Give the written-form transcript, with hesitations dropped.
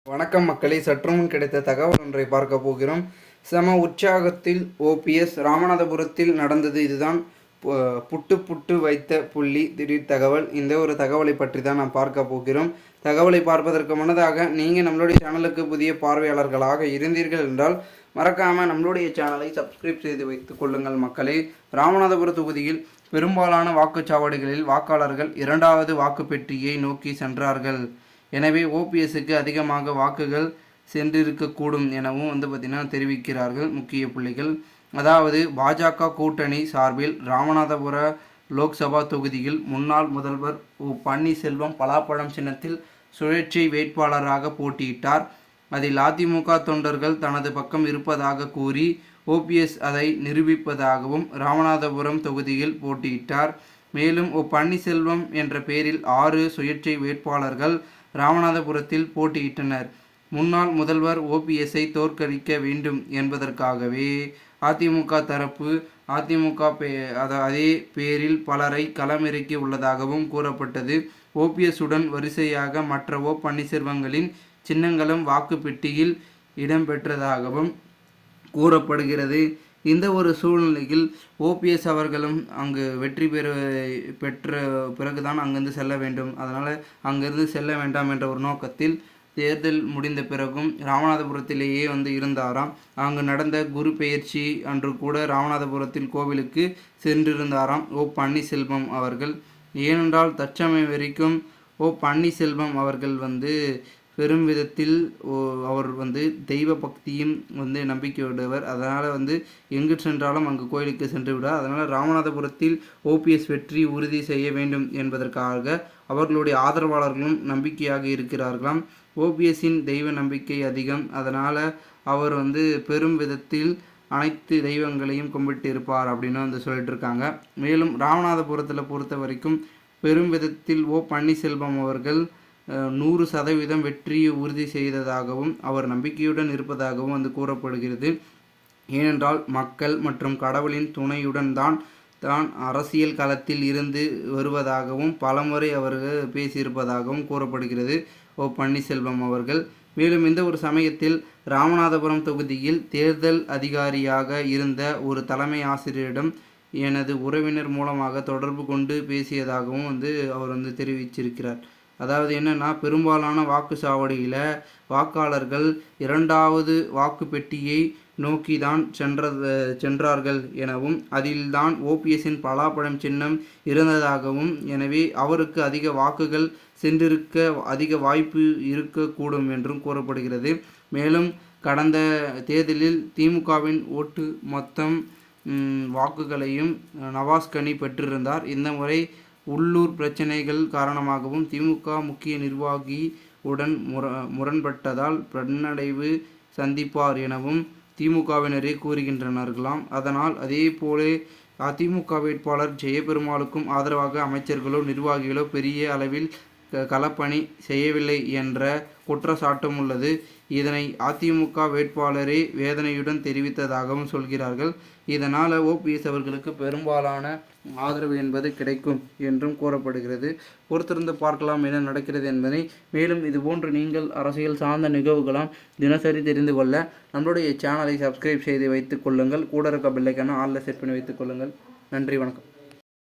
வணக்கம் மக்களே, சற்று முன் கிடைத்த தகவல் ஒன்றை பார்க்க போகிறோம். செம உற்சாகத்தில் ஓபிஎஸ். ராமநாதபுரத்தில் நடந்தது இதுதான். புட்டு வைத்த புள்ளி திடீர் தகவல். இந்த ஒரு தகவலை பற்றி தான் நாம் பார்க்க போகிறோம். தகவலை பார்ப்பதற்கு முன்னதாக நீங்கள் நம்மளுடைய சேனலுக்கு புதிய பார்வையாளர்களாக இருந்தீர்கள் என்றால் மறக்காமல் நம்மளுடைய சேனலை சப்ஸ்கிரைப் செய்து வைத்துக் கொள்ளுங்கள் மக்களே. ராமநாதபுர தொகுதியில் பெரும்பாலான வாக்குச்சாவடிகளில் வாக்காளர்கள் இரண்டாவது வாக்குப்பெட்டியை நோக்கி சென்றார்கள். எனவே ஓபிஎஸ்க்கு அதிகமாக வாக்குகள் சென்றிருக்கக்கூடும் எனவும் பார்த்திங்கன்னா தெரிவிக்கிறார்கள் முக்கிய புள்ளிகள். அதாவது பாஜக கூட்டணி சார்பில் ராமநாதபுர லோக்சபா தொகுதியில் முன்னாள் முதல்வர் பன்னீர்செல்வம் பலாப்பழம் சின்னத்தில் சுயேட்சை வேட்பாளராக போட்டியிட்டார். அதில் அதிமுக தொண்டர்கள் தனது பக்கம் இருப்பதாக கூறி ஓபிஎஸ் அதை நிரூபிப்பதாகவும் ராமநாதபுரம் தொகுதியில் போட்டியிட்டார். மேலும் பன்னீர்செல்வம் என்ற பெயரில் 6 சுயேட்சை வேட்பாளர்கள் ராமநாதபுரத்தில் போட்டியிட்டனர். முன்னாள் முதல்வர் ஓபிஎஸ்ஐ தோற்கடிக்க வேண்டும் என்பதற்காகவே அதிமுக தரப்பு அதே பேரில் பலரை களமிறக்கி உள்ளதாகவும் கூறப்பட்டது. ஓபிஎஸ்ஸுடன் வரிசையாக மற்ற பன்னீர்செல்வங்களின் சின்னங்களும் வாக்குப்பெட்டியில் இடம்பெற்றதாகவும் கூறப்படுகிறது. இந்த ஒரு சூழ்நிலையில் ஓபிஎஸ் அவர்களும் அங்கு வெற்றி பெற்ற பிறகுதான் அங்கிருந்து செல்ல வேண்டும். அதனால் அங்கிருந்து செல்ல வேண்டாம் என்ற ஒரு நோக்கத்தில் தேர்தல் முடிந்த பிறகும் ராமநாதபுரத்திலேயே இருந்தாராம். அங்கு நடந்த குரு பெயர்ச்சி அன்று கூட ராமநாதபுரத்தில் கோவிலுக்கு சென்றிருந்தாராம் பன்னீர்செல்வம் அவர்கள். ஏனென்றால் தற்சமயம் வரைக்கும் பன்னீர்செல்வம் அவர்கள் பெரும் விதத்தில் அவர் தெய்வ பக்தியும் நம்பிக்கையுடையவர். அதனால் எங்கு சென்றாலும் அங்கு கோயிலுக்கு சென்று விடார். அதனால் ராமநாதபுரத்தில் ஓபிஎஸ் வெற்றி உறுதி செய்ய வேண்டும் என்பதற்காக அவர்களுடைய ஆதரவாளர்களும் நம்பிக்கையாக இருக்கிறார்களாம். ஓபிஎஸ்ஸின் தெய்வ நம்பிக்கை அதிகம். அதனால் அவர் பெரும் விதத்தில் அனைத்து தெய்வங்களையும் கும்பிட்டு இருப்பார் அப்படின்னு சொல்லிட்டு இருக்காங்க. மேலும் ராமநாதபுரத்தில் பொறுத்த வரைக்கும் பெரும் விதத்தில் பன்னீர்செல்வம் அவர்கள் 100% வெற்றியை உறுதி செய்ததாகவும் அவர் நம்பிக்கையுடன் இருப்பதாகவும் கூறப்படுகிறது. ஏனென்றால் மக்கள் மற்றும் கடவுளின் துணையுடன் தான் அரசியல் களத்தில் இருந்து வருவதாகவும் பலமுறை அவர்கள் பேசியிருப்பதாகவும் கூறப்படுகிறது பன்னீர்செல்வம் அவர்கள். மேலும் இந்த ஒரு சமயத்தில் ராமநாதபுரம் தொகுதியில் தேர்தல் அதிகாரியாக இருந்த ஒரு தலைமை ஆசிரியரிடம் எனது உறவினர் மூலமாக தொடர்பு கொண்டு பேசியதாகவும் அவர் தெரிவிச்சிருக்கிறார். அதாவது என்னென்னா, பெரும்பாலான வாக்குச்சாவடியில் வாக்காளர்கள் இரண்டாவது வாக்குப்பெட்டியை நோக்கி தான் சென்றார்கள் எனவும் அதில்தான் ஓபிஎஸ்ஸின் பலாப்பழம் சின்னம் இருந்ததாகவும் எனவே அவருக்கு அதிக வாக்குகள் சென்றிருக்க அதிக வாய்ப்பு இருக்கக்கூடும் என்றும் கூறப்படுகிறது. மேலும் கடந்த தேர்தலில் திமுகவின் ஓட்டு மொத்தம் வாக்குகளையும் நவாஸ்கனி பெற்றிருந்தார். இந்த முறை உள்ளூர் பிரச்சனைகள் காரணமாகவும் திமுக முக்கிய நிர்வாகி உடன் முரண்பட்டதால் பின்னடைவு சந்திப்பார் எனவும் திமுகவினரே கூறுகின்றனர்களாம். அதனால் அதே போல அதிமுக வேட்பாளர் ஜெயபெருமாளுக்கும் ஆதரவாக அமைச்சர்களோ நிர்வாகிகளோ பெரிய அளவில் களப்பணி செய்யவில்லை என்ற குற்றச்சாட்டும் உள்ளது. இதனை அதிமுக வேட்பாளரே வேதனையுடன் தெரிவித்ததாகவும் சொல்கிறார்கள். இதனால் ஓபிஎஸ் அவர்களுக்கு பெரும்பாலான ஆதரவு என்பது கிடைக்கும் என்றும் கூறப்படுகிறது. பொறுத்திருந்து பார்க்கலாம் என்ன நடக்கிறது என்பதை. மேலும் இதுபோன்று நீங்கள் அரசியல் சார்ந்த நிகழ்வுகளாம் தினசரி தெரிந்து கொள்ள நம்மளுடைய சேனலை சப்ஸ்கிரைப் செய்து வைத்துக் கொள்ளுங்கள். கூட இருக்க பெல் ஐகானை ஆல்ல செட் பண்ணி வைத்துக் கொள்ளுங்கள். நன்றி, வணக்கம்.